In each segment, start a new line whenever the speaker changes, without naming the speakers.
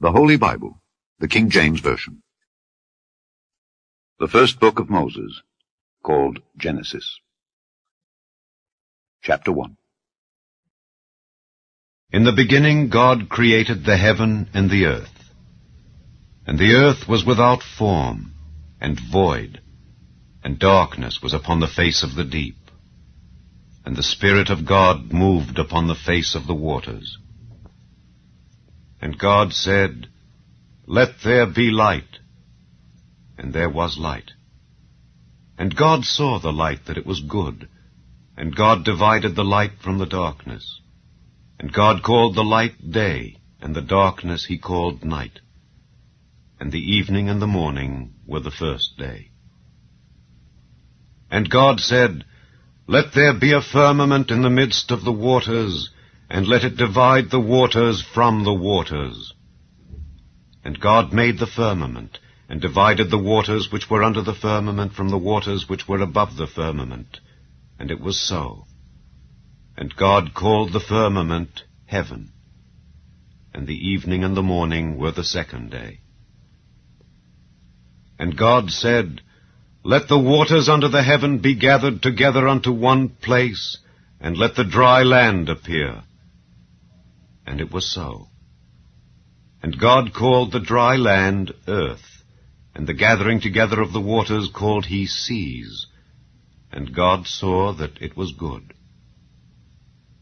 The Holy Bible, the King James Version. The first book of Moses, called Genesis. Chapter 1.
In the beginning God created the heaven and the earth. And the earth was without form and void, and darkness was upon the face of the deep. And the Spirit of God moved upon the face of the waters. And God said, "Let there be light." And there was light. And God saw the light that it was good. And God divided the light from the darkness. And God called the light day, and the darkness he called night. And the evening and the morning were the first day. And God said, "Let there be a firmament in the midst of the waters, and let it divide the waters from the waters." And God made the firmament, and divided the waters which were under the firmament from the waters which were above the firmament. And it was so. And God called the firmament heaven. And the evening and the morning were the second day. And God said, "Let the waters under the heaven be gathered together unto one place, and let the dry land appear." And it was so. And God called the dry land earth, and the gathering together of the waters called he seas. And God saw that it was good.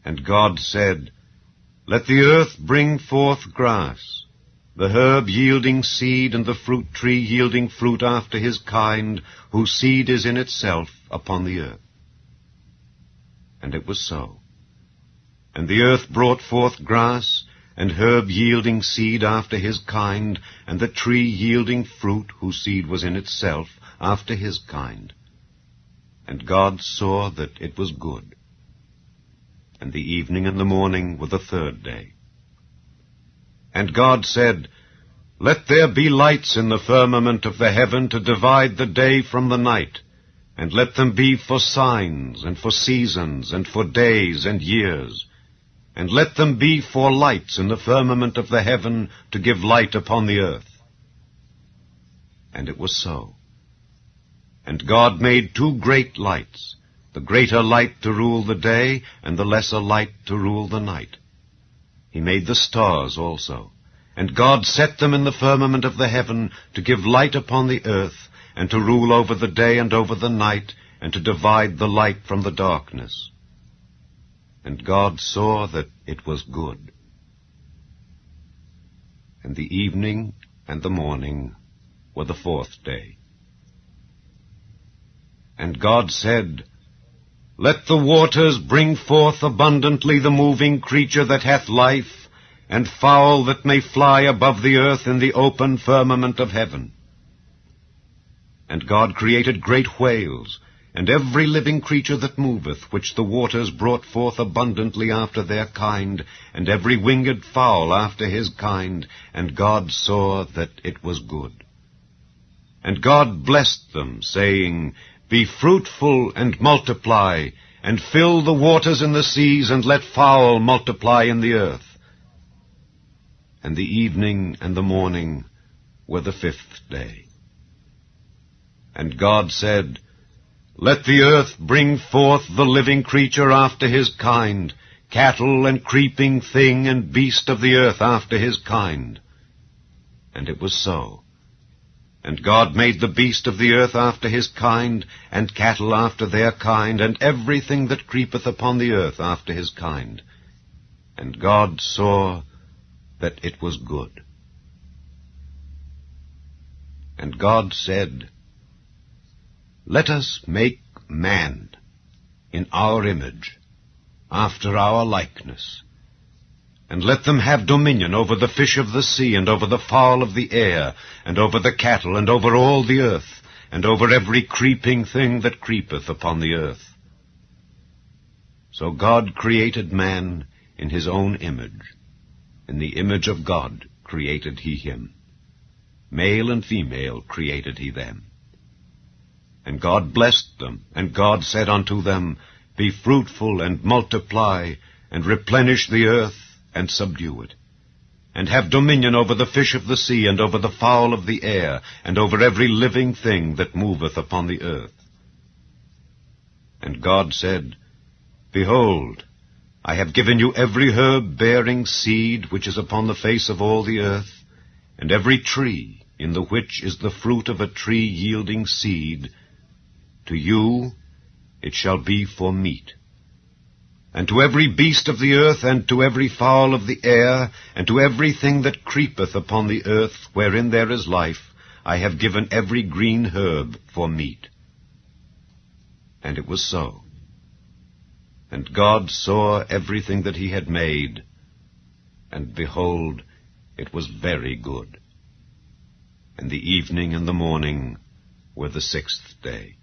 And God said, "Let the earth bring forth grass, the herb yielding seed, and the fruit tree yielding fruit after his kind, whose seed is in itself upon the earth." And it was so. And the earth brought forth grass, and herb yielding seed after his kind, and the tree yielding fruit, whose seed was in itself after his kind. And God saw that it was good. And the evening and the morning were the third day. And God said, "Let there be lights in the firmament of the heaven to divide the day from the night, and let them be for signs, and for seasons, and for days and years. And let them be for lights in the firmament of the heaven to give light upon the earth." And it was so. And God made two great lights, the greater light to rule the day, and the lesser light to rule the night. He made the stars also. And God set them in the firmament of the heaven to give light upon the earth, and to rule over the day and over the night, and to divide the light from the darkness. And God saw that it was good. And the evening and the morning were the fourth day. And God said, "Let the waters bring forth abundantly the moving creature that hath life, and fowl that may fly above the earth in the open firmament of heaven." And God created great whales, and every living creature that moveth, which the waters brought forth abundantly after their kind, and every winged fowl after his kind. And God saw that it was good. And God blessed them, saying, "Be fruitful and multiply, and fill the waters in the seas, and let fowl multiply in the earth." And the evening and the morning were the fifth day. And God said, "Let the earth bring forth the living creature after his kind, cattle and creeping thing and beast of the earth after his kind." And it was so. And God made the beast of the earth after his kind, and cattle after their kind, and everything that creepeth upon the earth after his kind. And God saw that it was good. And God said, "Let us make man in our image, after our likeness, and let them have dominion over the fish of the sea, and over the fowl of the air, and over the cattle, and over all the earth, and over every creeping thing that creepeth upon the earth." So God created man in his own image. In the image of God created he him. Male and female created he them. And God blessed them, and God said unto them, "Be fruitful and multiply, and replenish the earth, and subdue it, and have dominion over the fish of the sea, and over the fowl of the air, and over every living thing that moveth upon the earth. And God said, Behold, I have given you every herb bearing seed which is upon the face of all the earth, and every tree in the which is the fruit of a tree yielding seed. To you it shall be for meat. And to every beast of the earth, and to every fowl of the air, and to everything that creepeth upon the earth, wherein there is life, I have given every green herb for meat. And it was so. And God saw everything that he had made, and behold, it was very good. And the evening and the morning were the 6th day.